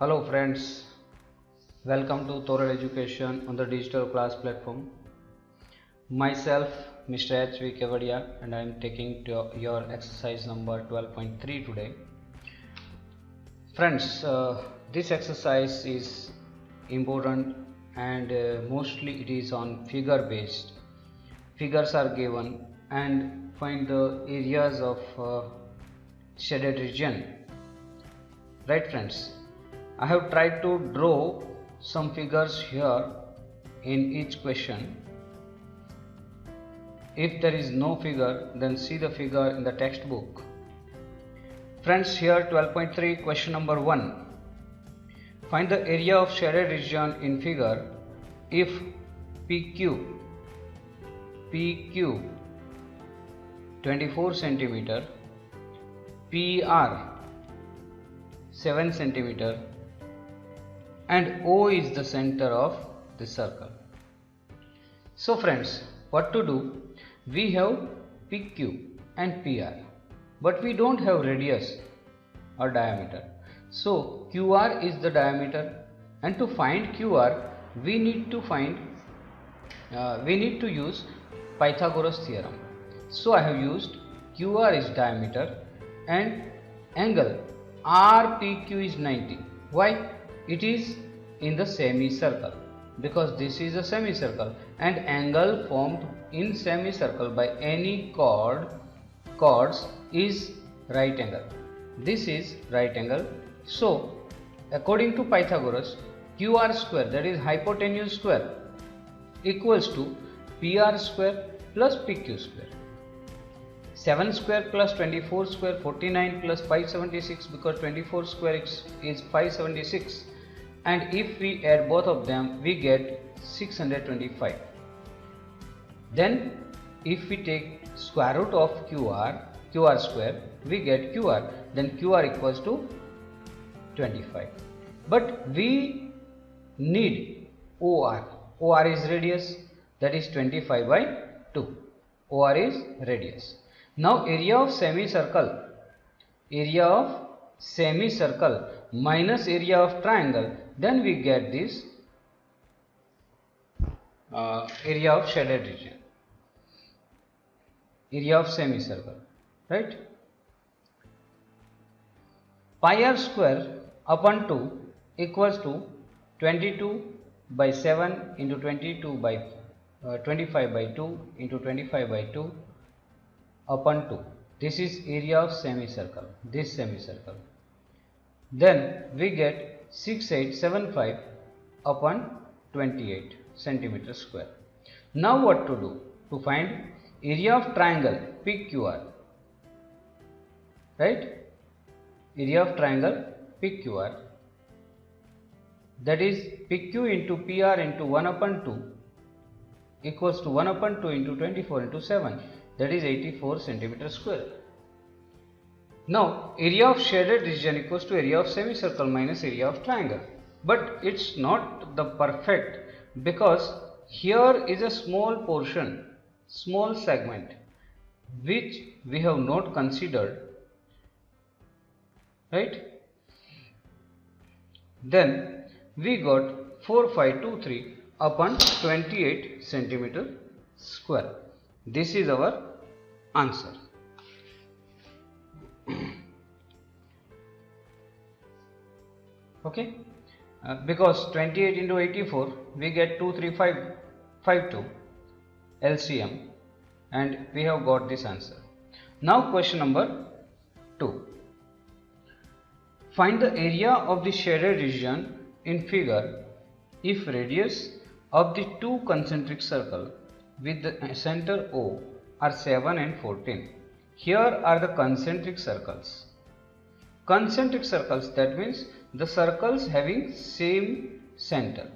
Hello friends, welcome to Toral Education on the digital class platform. Myself Mr. H.V. Kevadia and I am taking your exercise number 12.3 today. Friends, this exercise is important and mostly it is on figure based. Figures are given and find the areas of shaded region. Right friends? I have tried to draw some figures here in each question. If there is no figure, then see the figure in the textbook. Friends, here 12.3 question number 1. Find the area of shaded region in figure if PQ 24 centimeter, PR 7 centimeter and O is the center of the circle. So friends, what to do? We have PQ and PR, but we don't have radius or diameter. So QR is the diameter, and to find QR, we need to use Pythagoras theorem. So I have used QR is diameter and angle RPQ is 90. Why? It is in the semicircle, because this is a semicircle and angle formed in semicircle by any chords is right angle. This is right angle. So according to Pythagoras, QR square, that is hypotenuse square, equals to PR square plus PQ square. 7 square plus 24 square 49 plus 576, because 24 square is 576, and if we add both of them we get 625. Then if we take square root of QR square, we get QR, then QR equals to 25. But we need OR is radius, that is 25 by 2. OR is radius. Now area of semicircle minus area of triangle, then we get this area of shaded region, area of semicircle, right? Pi r square upon 2 equals to 22 by 7 into 22 by 25 by 2 into 25 by 2 upon 2. This is area of semicircle, this semicircle. Then we get 6875 upon 28 centimeter square. Now what to do? To find area of triangle PQR, right? Area of triangle PQR, that is PQ into PR into 1 upon 2 equals to 1 upon 2 into 24 into 7, that is 84 centimeter square. Now area of shaded region equals to area of semicircle minus area of triangle, but it's not the perfect, because here is a small portion, small segment which we have not considered, right? Then we got 4523 upon 28 centimeter square. This is our answer. Okay, because 28 into 84 we get 23552 LCM, and we have got this answer. Now question number 2. Find the area of the shaded region in figure if radius of the two concentric circles with the center O are 7 and 14. Here are the concentric circles. Concentric circles, that means the circles having same center.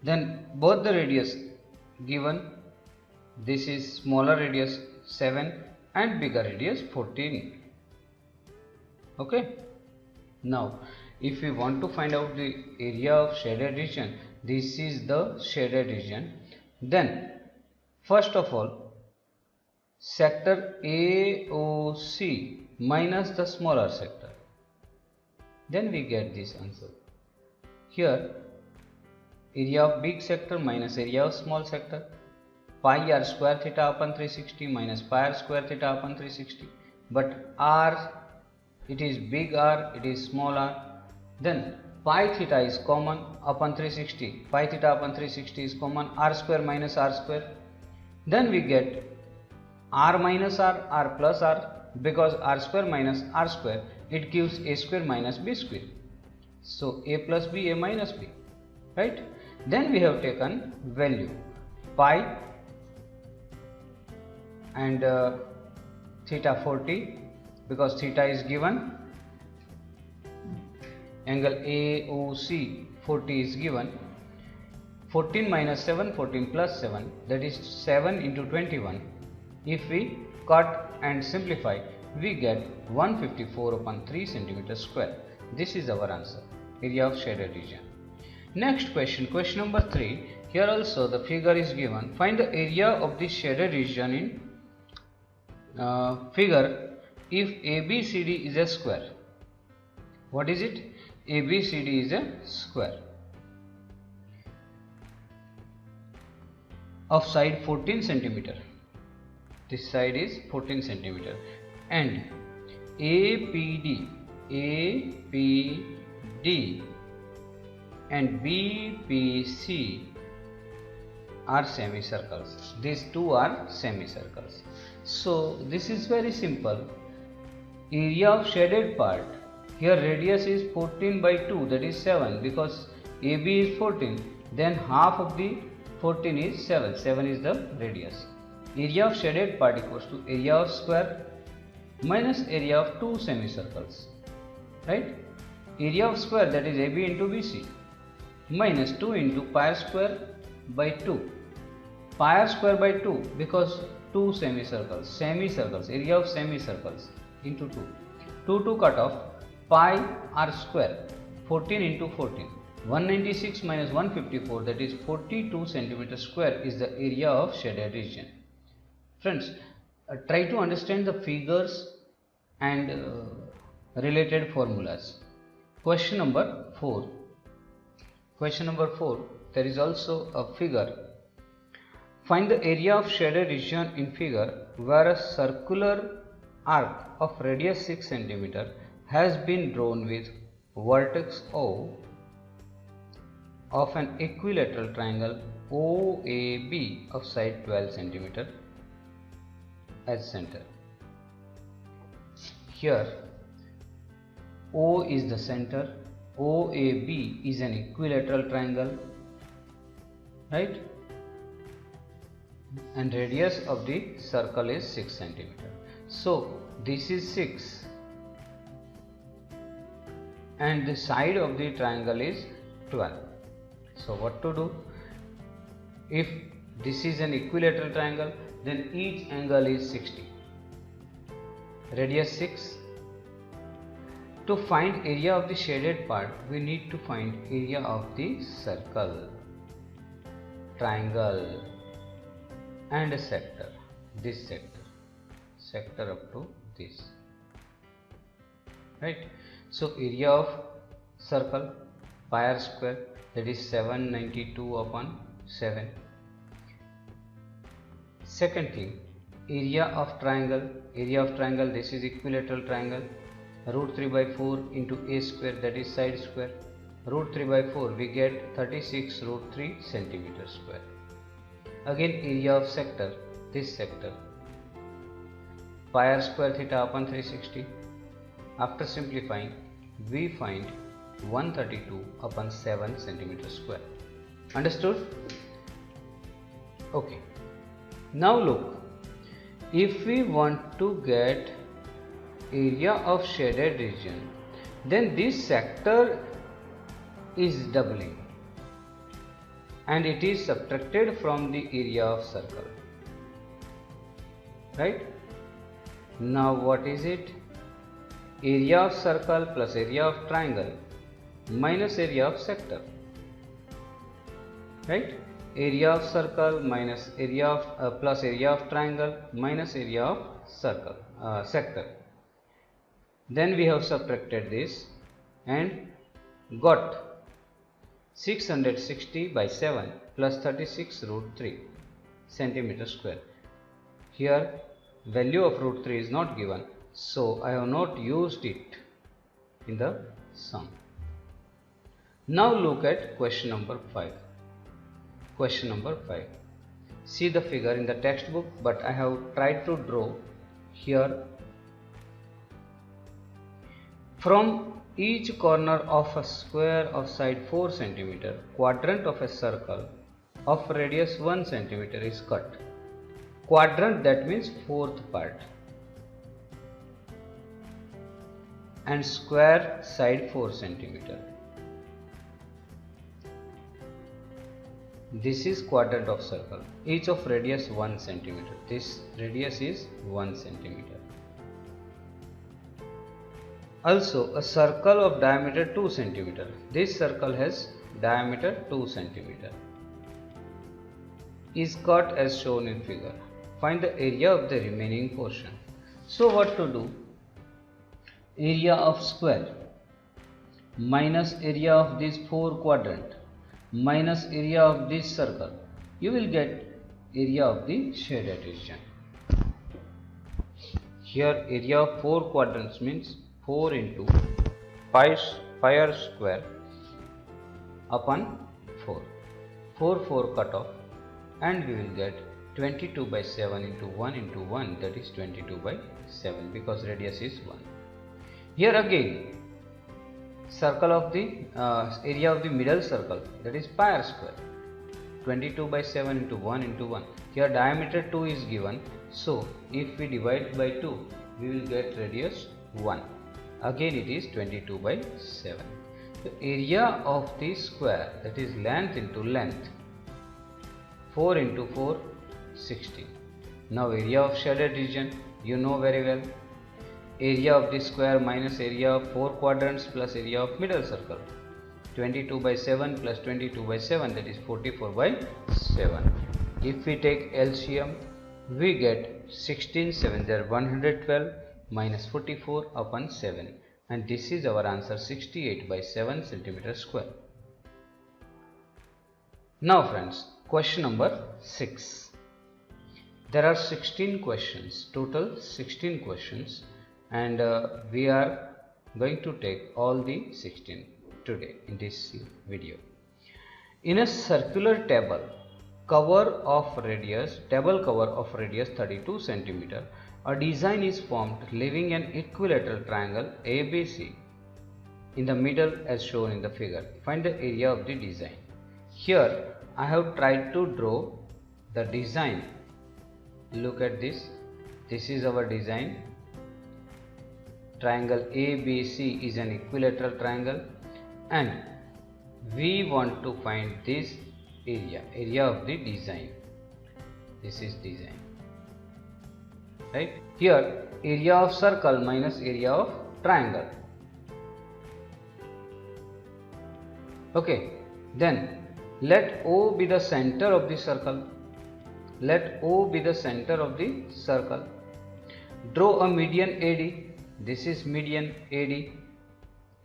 Then both the radius given, this is smaller radius 7 and bigger radius 14. Okay. Now if we want to find out the area of shaded region, this is the shaded region. Then first of all, sector AOC minus the smaller sector. Then we get this answer. Here area of big sector minus area of small sector, pi r square theta upon 360 minus pi r square theta upon 360, but r, it is big R, it is small r, then pi theta is common upon 360, pi theta upon 360 is common, r square minus r square, then we get r minus r plus r, because r square minus r square, it gives a square minus b square, so a plus b, a minus b, right? Then we have taken value pi and theta 40, because theta is given, angle AOC 40 is given, 14 minus 7, 14 plus 7, that is 7 into 21. If we cut and simplify, we get 154 upon 3 centimeter square. This is our answer, area of shaded region. Next question, question number 3. Here also the figure is given. Find the area of the shaded region in figure if ABCD is a square. What is it? ABCD is a square of side 14 centimeter. This side is 14 centimeter, and APD and BPC are semicircles. These two are semicircles. So this is very simple. Area of shaded part, here radius is 14 by 2, that is 7, because AB is 14, then half of the 14 is 7, 7 is the radius. Area of shaded part equals to area of square minus area of two semicircles, right? Area of square, that is AB into BC, minus 2 into pi r square by 2, pi r square by 2, because two semicircles, area of semicircles, into 2 cut off, pi r square, 14 into 14, 196 minus 154, that is 42 centimeter square is the area of shaded region. Friends, try to understand the figures and related formulas. Question number 4. Question number 4, there is also a figure. Find the area of shaded region in figure where a circular arc of radius 6 cm has been drawn with vertex O of an equilateral triangle OAB of side 12 cm as center. Here O is the center, OAB is an equilateral triangle, right? And radius of the circle is 6 cm. So this is 6 and the side of the triangle is 12. So what to do? If this is an equilateral triangle, then each angle is 60. Radius 6. To find area of the shaded part, we need to find area of the circle, triangle and a sector. This sector up to this, right? So area of circle, pi r square, that is 792 upon 7. Second thing, area of triangle, this is equilateral triangle, root 3 by 4 into a square, that is side square, root 3 by 4, we get 36 root 3 centimeter square. Again area of sector, this sector, pi r square theta upon 360. After simplifying, we find 132 upon 7 centimeter square. Understood? Okay. Now look, if we want to get area of shaded region, then this sector is doubling and it is subtracted from the area of circle, right? Now what is it? Area of circle plus area of triangle minus area of sector, right? Area of circle minus area of plus area of triangle minus area of circle sector. Then we have subtracted this and got 660 by 7 plus 36 root 3 centimeter square. Here value of root 3 is not given, so I have not used it in the sum. Now look at question number 5. Question number 5. See the figure in the textbook, but I have tried to draw here. From each corner of a square of side 4 cm, quadrant of a circle of radius 1 cm is cut. Quadrant, that means fourth part, and square side 4 cm. This is quadrant of circle, each of radius 1 cm. This radius is 1 cm. Also a circle of diameter 2 cm. This circle has diameter 2 cm. Is cut as shown in figure. Find the area of the remaining portion. So what to do? Area of square minus area of this 4 quadrant minus area of this circle. You will get area of the shaded region. Here area of 4 quadrants means 4 into pi square upon 4. 4 cut off, and we will get 22 by 7 into 1 into 1, that is 22 by 7, because radius is 1. Here again circle of the area of the middle circle, that is pi square, 22 by 7 into 1 into 1. Here diameter 2 is given, so if we divide by 2 we will get radius 1. Again it is 22 by 7. The area of the square, that is length into length, 4 into 4, 16. Now area of shaded region, you know very well. Area of the square minus area of 4 quadrants plus area of middle circle. 22 by 7 plus 22 by 7, that is 44 by 7. If we take LCM, we get 16 7 are 112 minus 44 upon 7, and this is our answer, 68 by 7 centimeter square. Now friends, question number 6. There are 16 questions, total 16 questions, and we are going to take all the 16 today in this video. In a circular table cover of radius 32 cm, a design is formed leaving an equilateral triangle ABC in the middle as shown in the figure. Find the area of the design. Here I have tried to draw the design. Look at this. This is our design. Triangle ABC is an equilateral triangle, and we want to find this area of the design. This is design, right? Here area of circle minus area of triangle. Okay, then let O be the center of the circle. Let O be the center of the circle. Draw a median AD. This is median AD.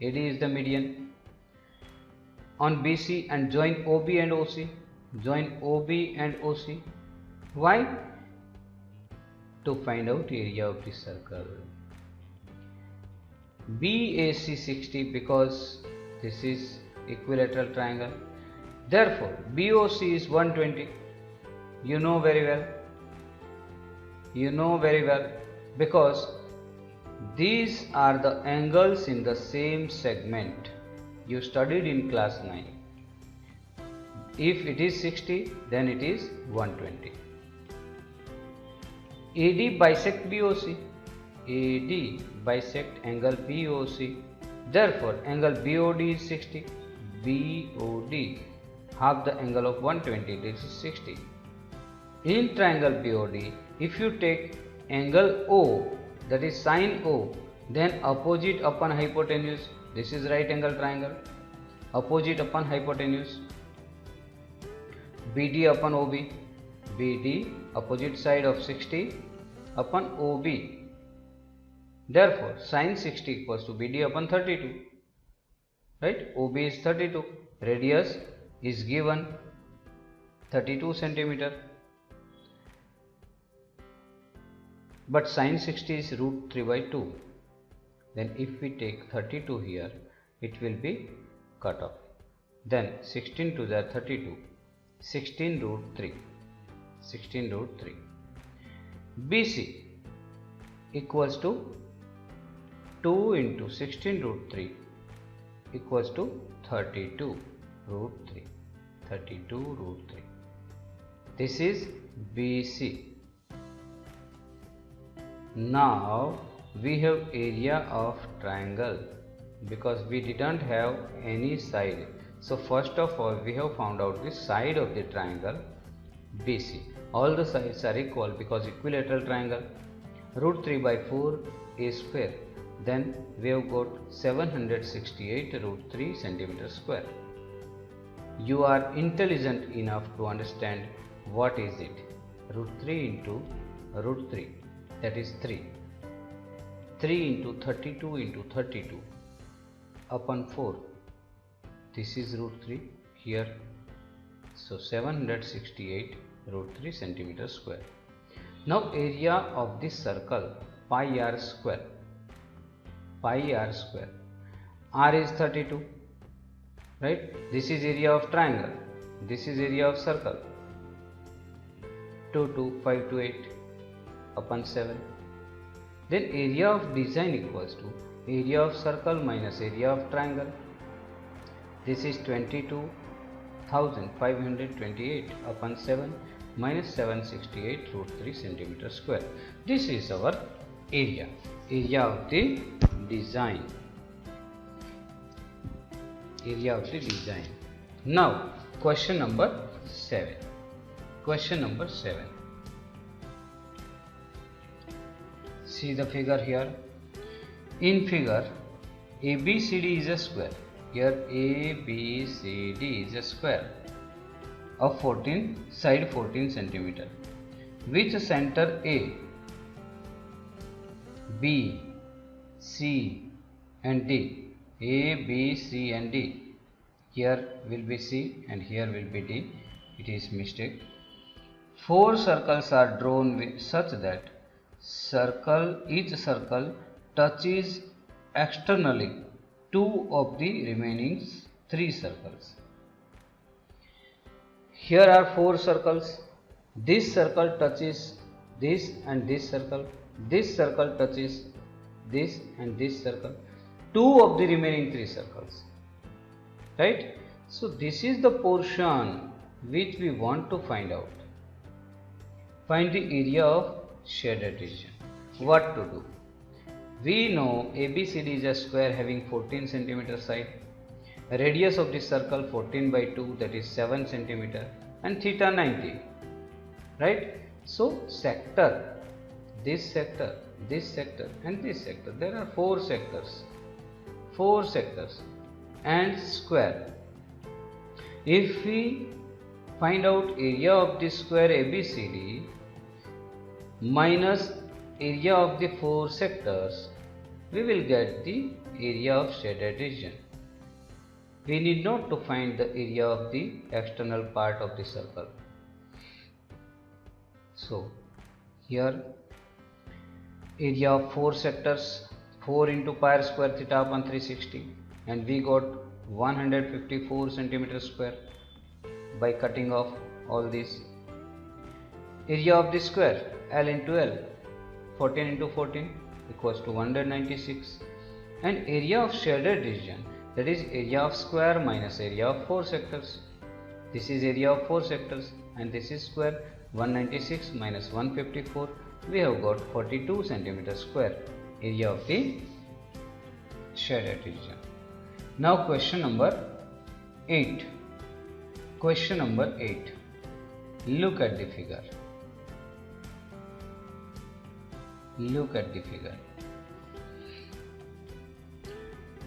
AD is the median on BC, and join OB and OC. Join OB and OC. Why? To find out area of the circle. BAC 60, because this is equilateral triangle. Therefore BOC is 120. You know very well. You know very well, because these are the angles in the same segment. You studied in class 9. If it is 60, then it is 120. AD bisect BOC. AD bisect angle BOC. Therefore angle BOD is 60. BOD, half the angle of 120, this is 60. In triangle BOD, if you take angle O, that is sine O, then opposite upon hypotenuse. This is right angle triangle. Opposite upon hypotenuse. BD upon OB. BD, opposite side of 60 upon OB. Therefore sine 60 equals to BD upon 32. right? OB is 32, radius is given 32 centimeter, but sine 60 is root 3 by 2. Then if we take 32 here, it will be cut off. Then 16 to the 32, 16 root 3, 16 root 3. BC equals to 2 into 16 root 3 equals to 32 root 3, 32 root 3. This is BC. Now we have area of triangle because we didn't have any side. So first of all we have found out the side of the triangle BC. All the sides are equal because equilateral triangle. Root 3 by 4 is square. Then we have got 768 root 3 centimeter square. You are intelligent enough to understand what is it. Root 3 into root 3, that is 3. 3 into 32 into 32 upon 4. This is root 3 here. So 768 root 3 centimeter square. Now area of this circle pi r square. Pi r square. R is 32. Right? This is area of triangle. This is area of circle. 2 to 5 to 8 upon 7. Then area of design equals to area of circle minus area of triangle. This is 22,528 upon 7 minus 768 root 3 centimeter square. This is our area. Area of the design. Area of the design. Now question number 7. Question number 7. See the figure here. In figure, ABCD is a square. Here ABCD is a square of 14 side 14 centimeter. Which center A, B, C and D. A, B, C and D. Here will be C and here will be D. It is mistake. 4 circles are drawn with such that each circle touches externally 2 of the remaining 3 circles. Here are 4 circles. This circle touches this and this circle. This circle touches this and this circle. 2 of the remaining 3 circles. Right? So this is the portion which we want to find out. Find the area of shaded region. What to do? We know ABCD is a square having 14 centimeter side. Radius of this circle 14 by 2, that is 7 centimeter, and theta 90. Right? So sector, this sector, this sector and this sector. There are 4 sectors. 4 sectors and square. If we find out area of this square ABCD minus area of the 4 sectors, we will get the area of shaded region. We need not to find the area of the external part of the circle. So here area of 4 sectors, 4 into pi r square theta upon 360, and we got 154 centimeter square by cutting off all this. Area of the square L into L, 14 into 14 equals to 196, and area of shaded region, that is area of square minus area of 4 sectors. This is area of 4 sectors and this is square. 196 minus 154, we have got 42 centimeter square area of the shaded region. Now question number 8. Question number 8. Look at the figure. Look at the figure.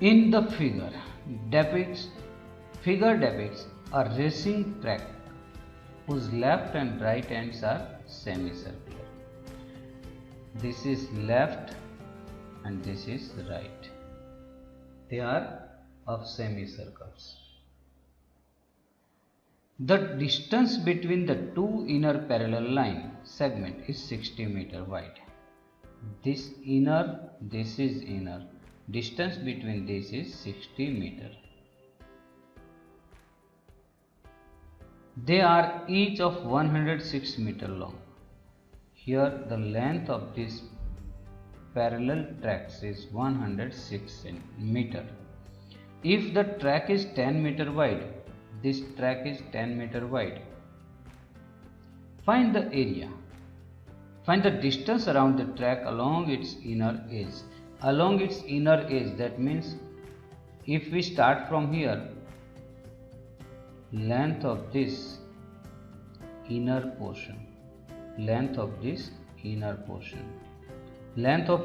In the figure depicts a racing track whose left and right ends are semicircular. This is left and this is right. They are of semicircles. The distance between the two inner parallel line segment is 60 meter wide. This is inner. Distance between this is 60 meter. They are each of 106 meter long. Here the length of this parallel tracks is 106 meter. If the track is 10 meter wide, this track is 10 meter wide. Find the area. Find the distance around the track along its inner edge. Along its inner edge, that means if we start from here, length of this inner portion, length of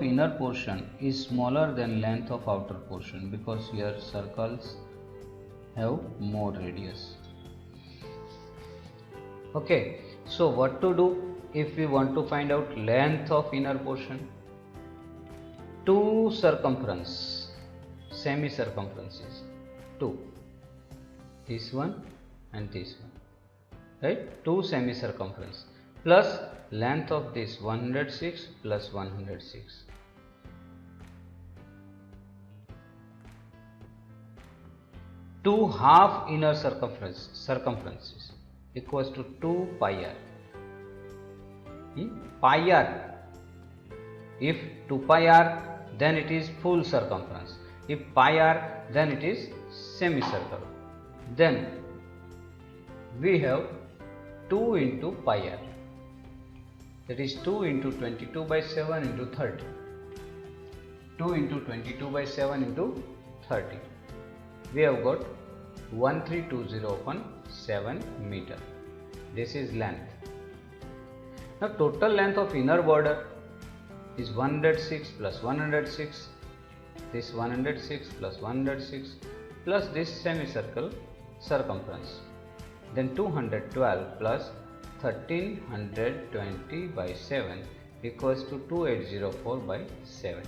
inner portion is smaller than length of outer portion because here circles have more radius. Okay, so what to do if we want to find out length of inner portion? Two semi-circumferences, two, this one and this one, right? Two semi-circumference plus length of this 106 plus 106. Two half inner circumferences equals to 2 pi r. Pi r. If 2 pi r, then it is full circumference. If pi r, then it is semicircle. Then we have 2 into pi r. That is 2 into 22 by 7 into 30. 2 into 22 by 7 into 30. We have got 1320 upon 7 meter. This is length. Now total length of inner border is 106 plus 106, this 106 plus 106 plus this semicircle circumference. Then 212 plus 1320 by 7 equals to 2804 by 7.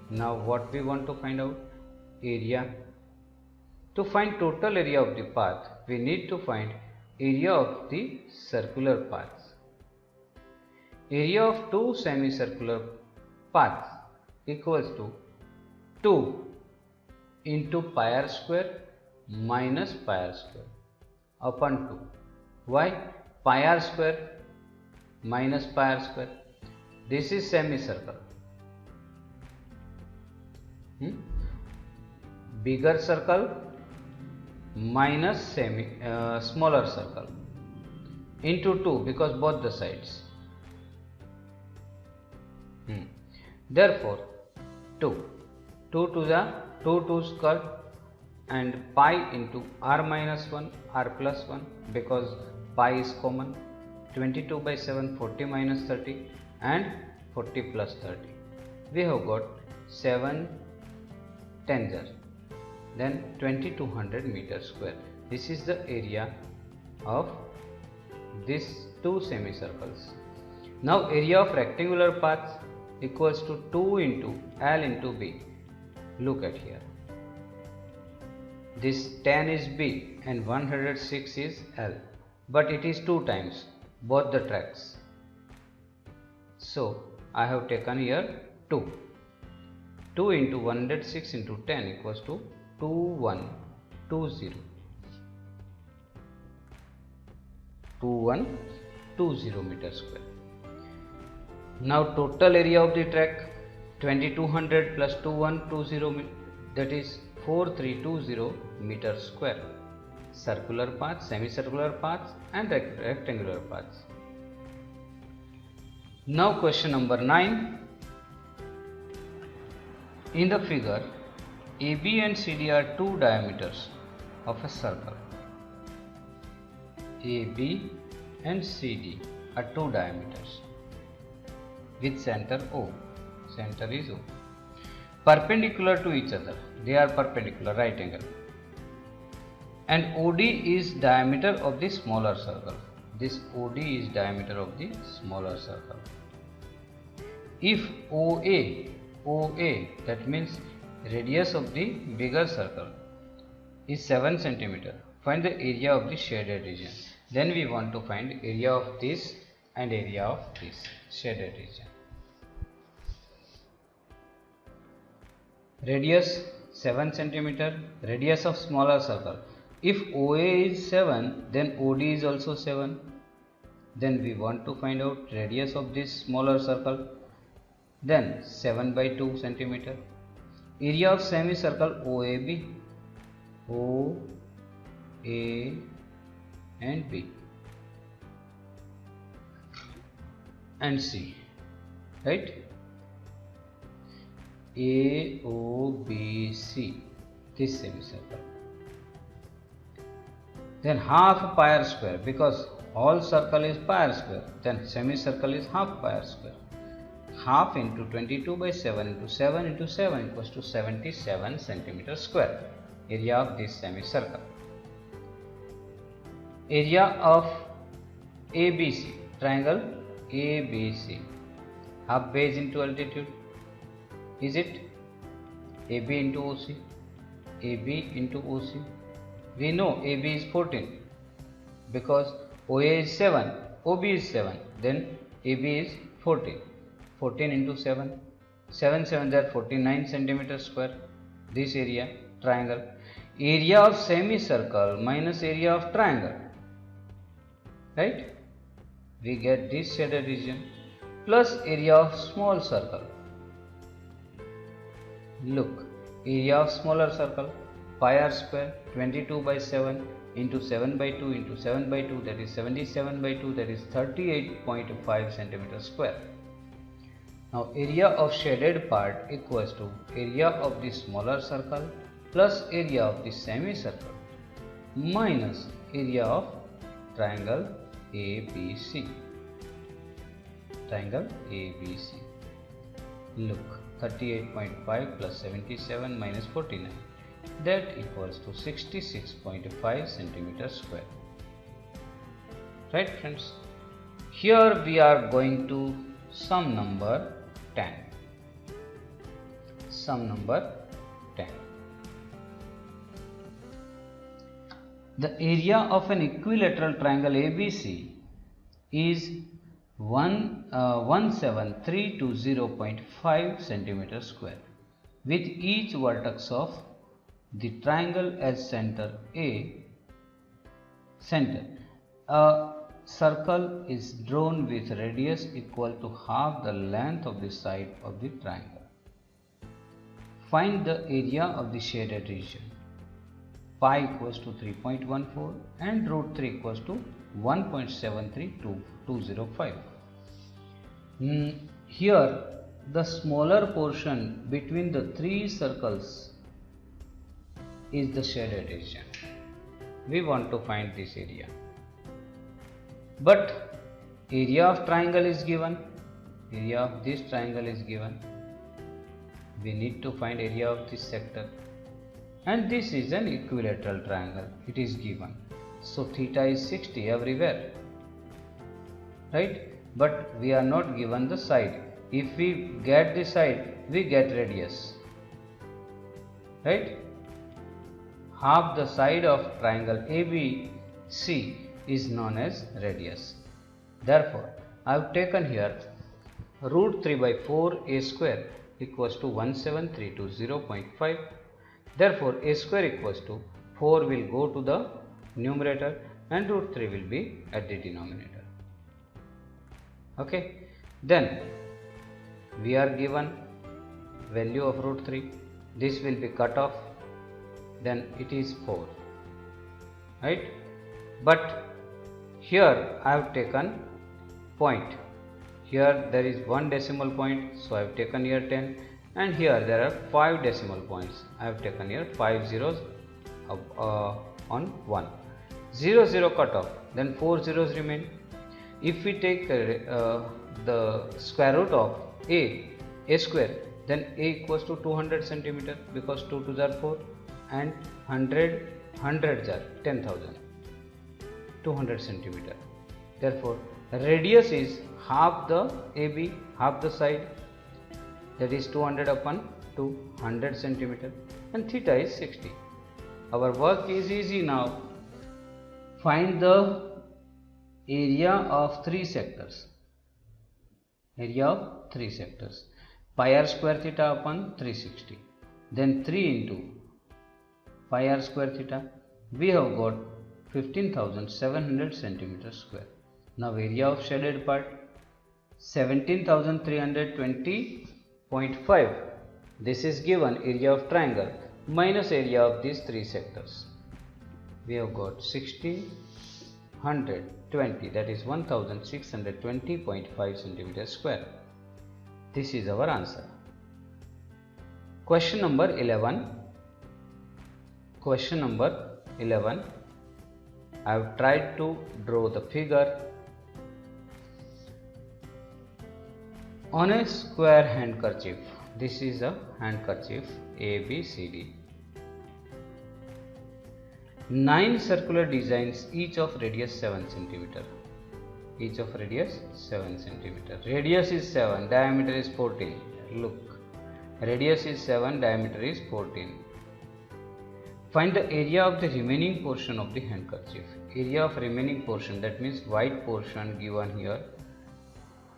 Now what we want to find out? Area. To find total area of the path, we need to find area of the circular paths. Area of two semicircular paths equals to 2 into pi r square minus pi r square upon 2. Why? Pi r square minus pi r square. This is semicircle. Bigger circle minus smaller circle into 2 because both the sides. Therefore 2 to the 2 2's cut and pi into r minus 1 r plus 1 because pi is common. 22 by 7 40 minus 30 and 40 plus 30. We have got 7 tens are. Then 2200 meter square. This is the area of these two semicircles. Now area of rectangular path equals to 2 into L into B. Look at here. This 10 is B and 106 is L, but it is 2 times both the tracks. So I have taken here 2. 2 into 106 into 10 equals to 2120. 2120 meter square. Now total area of the track 2200 plus 2120, that is 4320 meter square. Circular paths, semicircular paths and rectangular paths. Now question number 9. In the figure, AB and CD are two diameters of a circle. AB and CD are two diameters with center O. Center is O. Perpendicular to each other. They are perpendicular, right angle. And OD is diameter of the smaller circle. This OD is diameter of the smaller circle. If OA, that means Radius of the bigger circle is 7 centimeter. Find the area of the shaded region. Then we want to find area of this and area of this shaded region. Radius 7 centimeter. Radius of smaller circle. If OA is 7, then OD is also 7. Then we want to find out radius of this smaller circle. Then 7 by 2 centimeter. Area of semicircle OAB. O, A and B and C, right? A, O, B, C, this semicircle. Then half pi r square, because whole circle is pi r square, then semicircle is half pi r square. Half into 22 by 7 into 7 into 7 equals to 77 centimeter square. Area of this semicircle. Area of ABC, triangle ABC, half base into altitude. Is it AB into OC? AB into OC. We know AB is 14 because OA is 7, OB is 7, then AB is 14. 14 into 7, 7 7 are 49 centimeter square. This area, triangle. Area of semicircle minus area of triangle, right? We get this shaded region plus area of small circle. Look, area of smaller circle, pi r square, 22 by 7 into 7 by 2 into 7 by 2, that is 77 by 2, that is 38.5 centimeter square. Now area of shaded part equals to area of the smaller circle plus area of the semicircle minus area of triangle ABC. Triangle ABC. Look, 38.5 plus 77 minus 49. That equals to 66.5 centimeter square. Right, friends? Here we are going to sum number 10. Sum number 10. The area of an equilateral triangle ABC is 17320.5 centimeter square with each vertex of the triangle as center A. Center. A circle is drawn with radius equal to half the length of the side of the triangle. Find the area of the shaded region. Pi equals to 3.14 and root 3 equals to 1.73205. Here the smaller portion between the three circles is the shaded region. We want to find this area. But area of triangle is given. Area of this triangle is given. We need to find area of this sector. And this is an equilateral triangle. It is given. So theta is 60 everywhere. Right? But we are not given the side. If we get the side, we get radius. Right? Half the side of triangle ABC is known as radius. Therefore, I have taken here root 3 by 4 a square equals to 17320.5. Therefore, a square equals to 4 will go to the numerator and root 3 will be at the denominator. Okay. Then we are given value of root 3. This will be cut off. Then it is 4. Right. But here I have taken point. Here there is one decimal point, so I have taken here 10, and here there are 5 decimal points. I have taken here 5 zeros on 1. 0 0 cut off, then 4 zeros remain. If we take the square root of a square, then a equals to 200 centimeter because 2 2s are 4 and 100 hundreds are 10,000. 200 centimeter. Therefore, radius is half the AB, half the side. that is 200 upon 200 centimeter, and theta is 60. Our work is easy now. Find the area of three sectors. Area of three sectors. Pi r square theta upon 360. Then 3 into pi r square theta. We have got 15,700 centimeters square. Now area of shaded part 17,320.5. This is given area of triangle minus area of these three sectors. We have got 1620, that is 1620.5 centimeters square. This is our answer. Question number 11. Question number 11. I have tried to draw the figure on a square handkerchief. This is a handkerchief A, B, C, D. 9 circular designs, each of radius 7 cm. Each of radius 7 cm. Radius is 7, diameter is 14. Look, radius is 7, diameter is 14. Find the area of the remaining portion of the handkerchief. Area of remaining portion, that means white portion given here.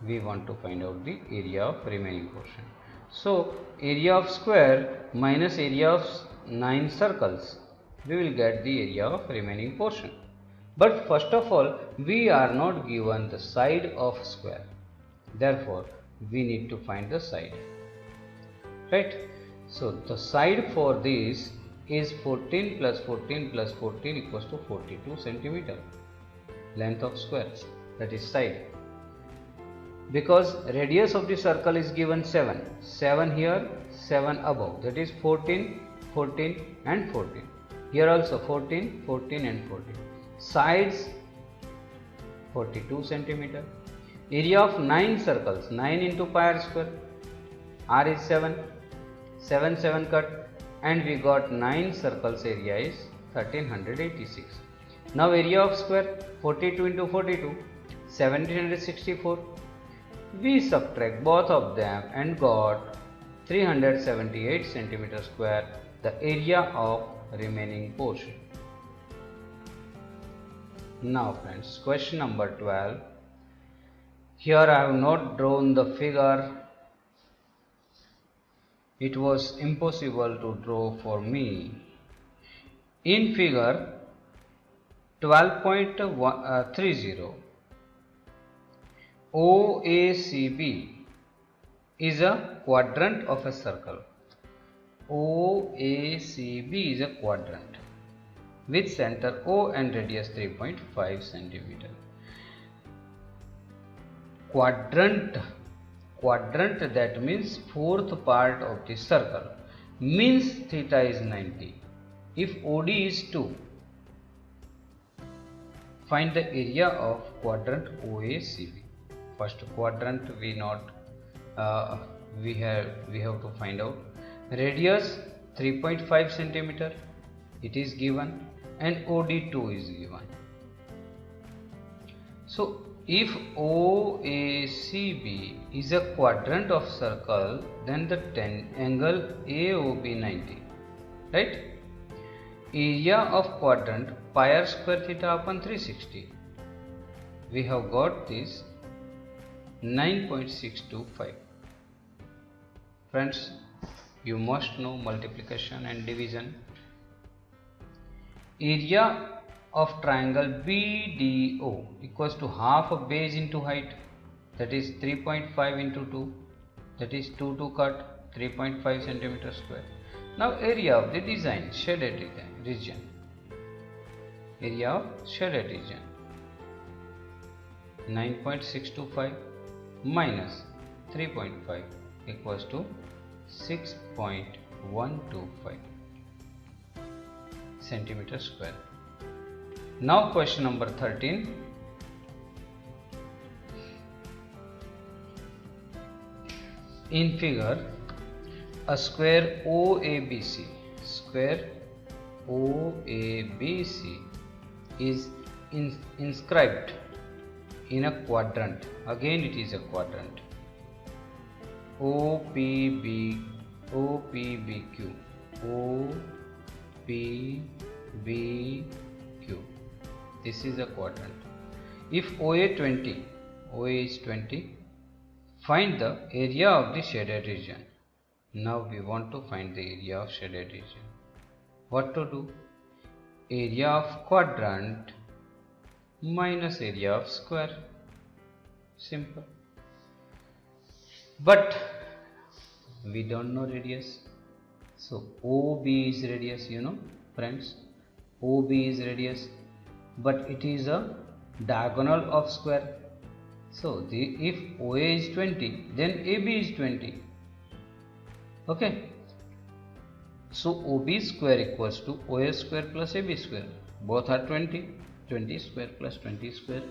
We want to find out the area of remaining portion. So area of square minus area of 9 circles, we will get the area of remaining portion. But first of all, we are not given the side of square. Therefore, we need to find the side. Right? So the side for this is 14 plus 14 plus 14 equals to 42 centimeter. Length of square, that is side. Because radius of the circle is given 7. 7 here, 7 above, that is 14, 14 and 14. Here also 14, 14 and 14. Sides 42 centimeter. Area of 9 circles, 9 into pi r square. R is 7, 7, 7 cut, and we got 9 circles area is 1386. Now area of square 42 into 42, 1764. We subtract both of them and got 378 centimeter square, the area of remaining portion. Now friends, question number 12. Here I have not drawn the figure. It was impossible to draw for me. In figure 12.30, OACB is a quadrant of a circle. OACB is a quadrant with center O and radius 3.5 centimeter. Quadrant, that means fourth part of the circle, means theta is 90. If OD is 2, find the area of quadrant OACB. First quadrant we have to find out. Radius 3.5 centimeter, it is given, and OD2 is given. So if OACB is a quadrant of circle, then the angle AOB 90, right? Area of quadrant pi r square theta upon 360. We have got this 9.625. Friends, you must know multiplication and division. Area of triangle BDO equals to half of base into height, that is 3.5 into 2, that is 2 cut, 3.5 centimeter square. Now area of the design, shaded region. Area of shaded region 9.625 minus 3.5 equals to 6.125 centimeter square. Now question number 13. In figure, a square OABC is inscribed in a quadrant. Again it is a quadrant. OPB, OPBQ, OPBQ. This is a quadrant. If OA 20, OA is 20, find the area of the shaded region. Now we want to find the area of shaded region. What to do? Area of quadrant minus area of square. Simple. But we don't know radius. So OB is radius, you know, friends. OB is radius, but it is a diagonal of square. So if OA is 20, then AB is 20. Okay. So OB square equals to OA square plus AB square. Both are 20. 20 square plus 20 square.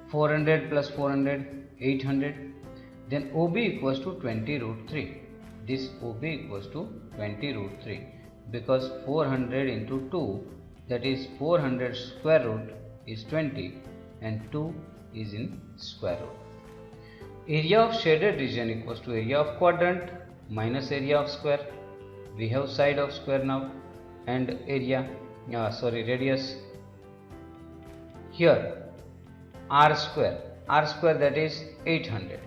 400 plus 400, 800. Then OB equals to 20 root 3. This OB equals to 20 root 3. Because 400 into 2, that is 400 square root is 20 and 2 is in square root. Area of shaded region equals to area of quadrant minus area of square. We have side of square now and area, radius. Here r square that is 800.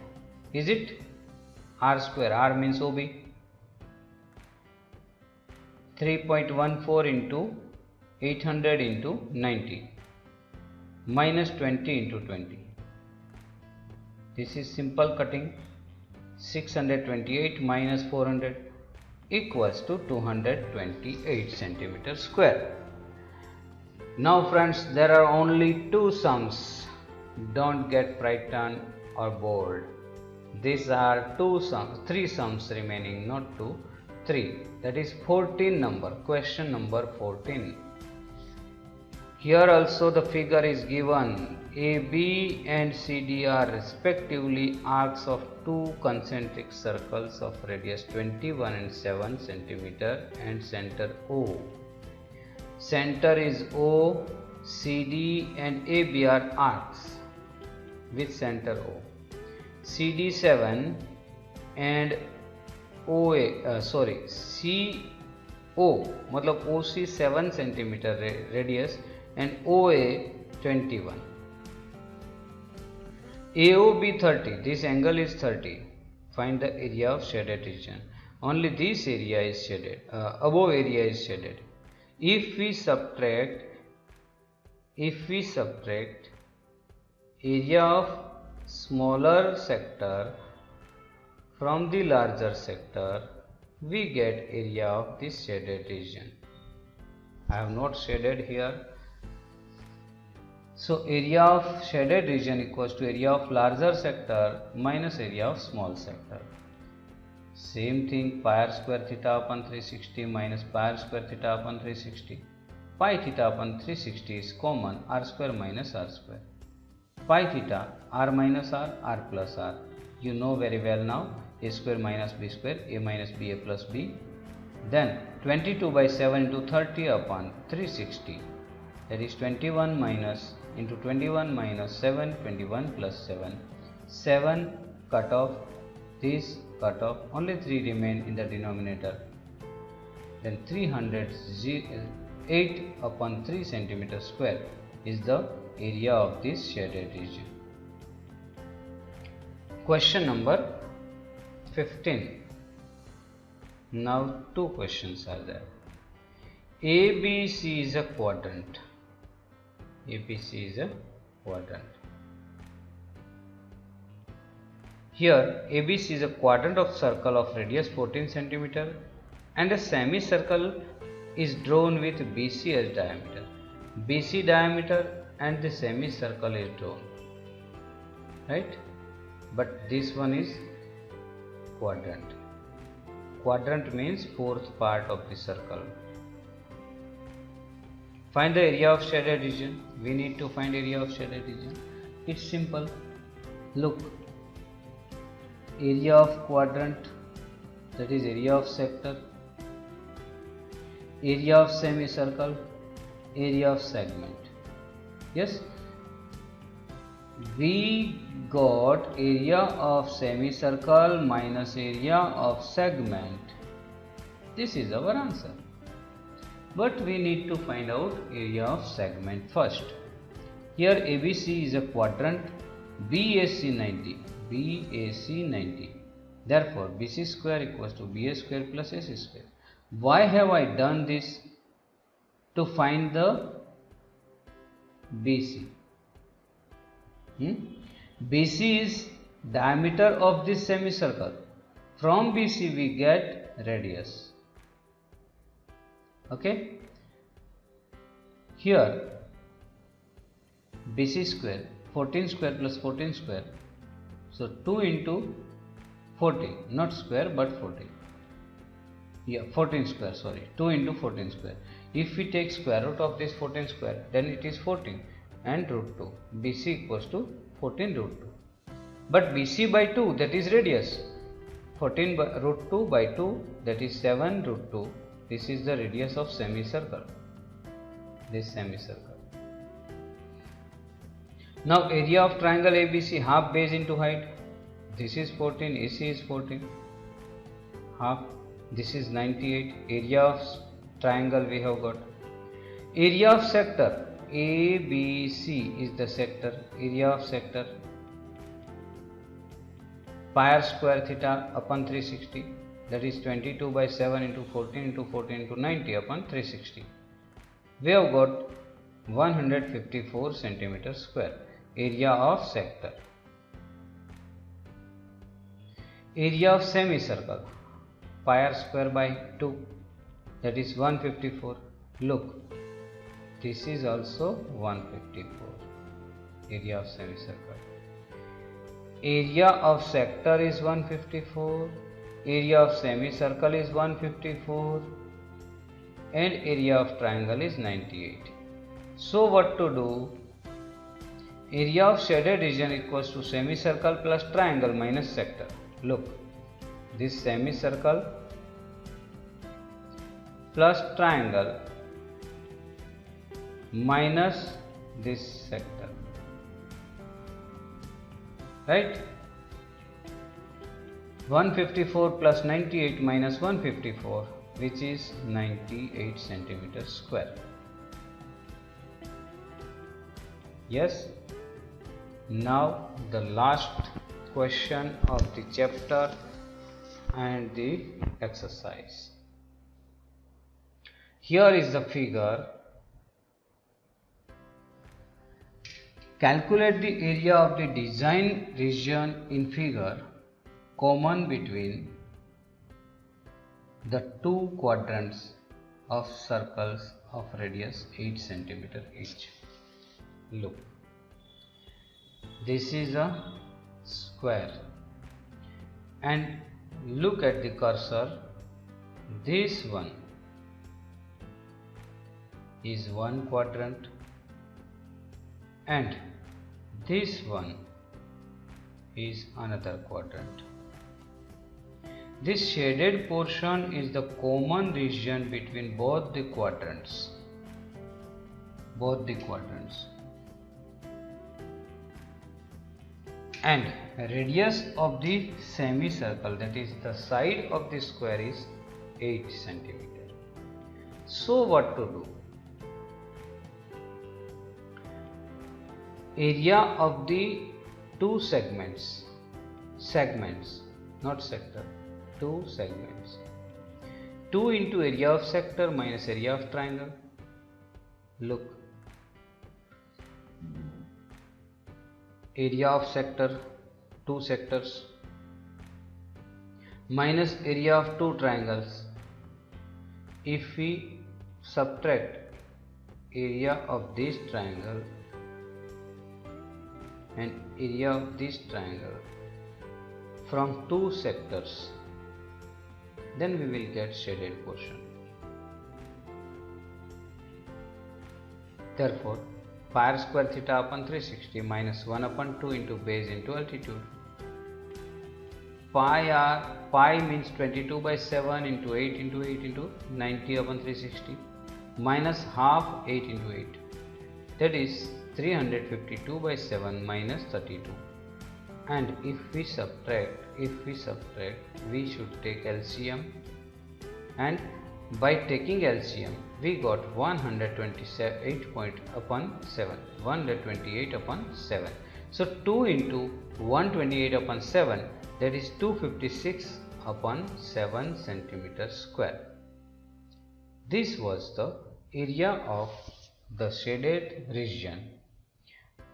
Is it? R square, R means OB. 3.14 into 800 into 90 minus 20 into 20. This is simple cutting. 628 minus 400 equals to 228 centimeter square. Now friends, there are only two sums. Don't get frightened or bored. These are three sums remaining, not two, three. That is 14 number, question number 14. Here also the figure is given. AB and CD are respectively arcs of two concentric circles of radius 21 and 7 centimeter and center O. Center is O, CD and AB are arcs with center O. CD 7 and OA CO मतलब OC 7 centimeter radius and OA 21. AOB 30, this angle is 30. Find the area of shaded region. Only this area is shaded, above area is shaded. If we subtract area of smaller sector from the larger sector, we get area of this shaded region. I have not shaded here. So area of shaded region equals to area of larger sector minus area of small sector. Same thing, pi r square theta upon 360 minus pi r square theta upon 360. Pi theta upon 360 is common, r square minus r square. Pi theta, r minus r, r plus r. You know very well now, a square minus b square, a minus b, a plus b. Then 22 by 7 into 30 upon 360. That is 21 minus into 21 minus 7, 21 plus 7. 7 cut off, this cut off, only 3 remain in the denominator. Then 308 upon 3 centimeter square is the area of this shaded region. Question number 15. Now two questions are there. ABC is a quadrant. ABC is a quadrant. Here ABC is a quadrant of circle of radius 14 centimeter and a semicircle is drawn with BC as diameter. BC diameter and the semicircle is drawn, right? But this one is quadrant. Quadrant means fourth part of the circle. Find the area of shaded region. We need to find area of shaded region. It's simple. Look, area of quadrant, that is area of sector, area of semicircle, area of segment. Yes. we got area of semicircle minus area of segment. This is our answer. But we need to find out area of segment first. Here ABC is a quadrant, BAC 90. BAC 90. Therefore, BC square equals to BA square plus AC square. Why have I done this? To find the BC. BC is diameter of this semicircle. From BC we get radius. Okay. Here BC square, 14 square plus 14 square. So 2 into 14, not square but 14. Yeah, 14 square, sorry, 2 into 14 square. If we take square root of this 14 square, then it is 14 and root 2. BC equals to 14 root 2. But BC by 2, that is radius. 14 by root 2 by 2, that is 7 root 2. This is the radius of semicircle. This semicircle. Now area of triangle ABC, half base into height. This is 14, AC is 14. Half. This is 98. Area of triangle we have got. Area of sector ABC is the sector. Area of sector. Pi r square theta upon 360. That is 22 by 7 into 14 into 14 into 90 upon 360. We have got 154 centimeter square. Area of sector. Area of semicircle. Pi r square by 2, that is 154. Look, this is also 154. Area of semicircle. Area of sector is 154. Area of semicircle is 154. And area of triangle is 98. So what to do? Area of shaded region equals to semicircle plus triangle minus sector. Look, this semicircle plus triangle minus this sector, right? 154 plus 98 minus 154, which is 98 centimeters square. Yes. Now the last question of the chapter and the exercise. Here is the figure. Calculate the area of the design region in figure common between the two quadrants of circles of radius 8 cm each. Look, this is a square and look at the cursor. This one is one quadrant and this one is another quadrant. This shaded portion is the common region between both the quadrants. And radius of the semicircle, that is the side of the square, is 8 cm. So what to do? Area of the two segments, not sector, two segments. 2 into area of sector minus area of triangle. Look, area of sector, two sectors, minus area of two triangles. If we subtract area of this triangle and area of this triangle from two sectors, then we will get shaded portion. Therefore, pi r square theta upon 360 minus 1 upon 2 into base into altitude. Pi means 22 by 7 into 8 into 8 into 90 upon 360 minus half 8 into 8, that is 352 by 7 minus 32. And if we subtract, we should take LCM, and by taking LCM we got 128 upon 7. So 2 into 128 upon 7, that is 256 upon 7 centimeters square. This was the area of the shaded region.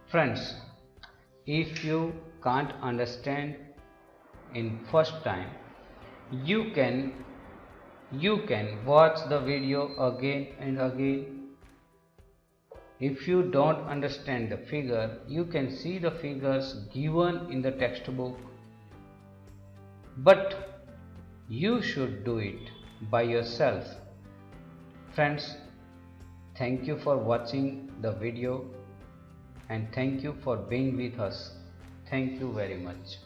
Friends, if you can't understand in first time, you can watch the video again and again. If you don't understand the figure, you can see the figures given in the textbook, but you should do it by yourself. Friends, thank you for watching the video and thank you for being with us. Thank you very much.